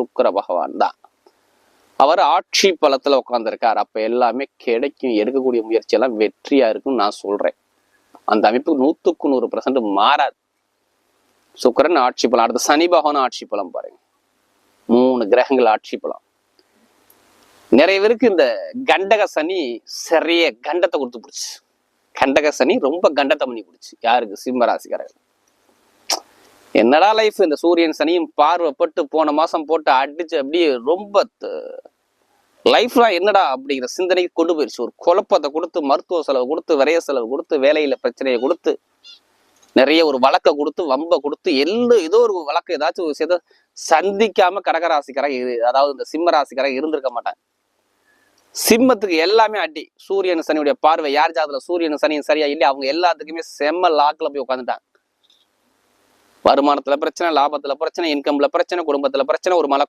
சுக்கிர பகவான் தான். அவர் ஆட்சி பலத்துல உட்கார்ந்துருக்கார். அப்ப எல்லாமே கிடைக்கும். எடுக்கக்கூடிய முயற்சி எல்லாம் வெற்றியா இருக்குன்னு நான் சொல்றேன். அந்த அமைப்பு 100% மாறாது. சுக்கிரன் ஆட்சி பலம். அடுத்த சனி பகவான் ஆட்சி பலம் பாருங்க. 3 கிரகங்கள் ஆட்சி பலம். நிறைய பேருக்கு இந்த கண்டக சனி சரிய கண்டத்தை கொடுத்து பிடிச்சு. கண்டக சனி ரொம்ப கண்டத்தை பண்ணி பிடிச்சு. யாருக்கு? சிம்ம ராசிக்காரர்கள். என்னடா லைஃப், இந்த சூரியன் சனியும் பார்வைப்பட்டு போன மாசம் போட்டு அடிச்சு அப்படியே ரொம்ப லைஃப்லாம் என்னடா அப்படிங்கிற சிந்தனைக்கு கொண்டு போயிடுச்சு. ஒரு குழப்பத்தை கொடுத்து, மருத்துவ செலவு கொடுத்து, விரைய செலவு கொடுத்து, வேலையில பிரச்சனையை கொடுத்து, நிறைய ஒரு வழக்கை கொடுத்து, வம்ப கொடுத்து, ஏதோ ஒரு வழக்கு ஏதாச்சும் ஒரு விஷயத்த சந்திக்காம கடகராசிக்காரங்க, அதாவது இந்த சிம்ம ராசிக்காரங்க இருந்திருக்க மாட்டாங்க. சிம்மத்துக்கு எல்லாமே அடி. சூரியன் சனியுடைய பார்வை யார் ஜாதகத்துல சூரியன் சனியும் சரியா இல்லையா அவங்க எல்லாத்துக்குமே செம்ம லாக்ல போய் உட்காந்துட்டாங்க. வருமானத்துல பிரச்சனை, லாபத்துல பிரச்சனை, இன்கம்ல பிரச்சனை, குடும்பத்துல பிரச்சனை, ஒரு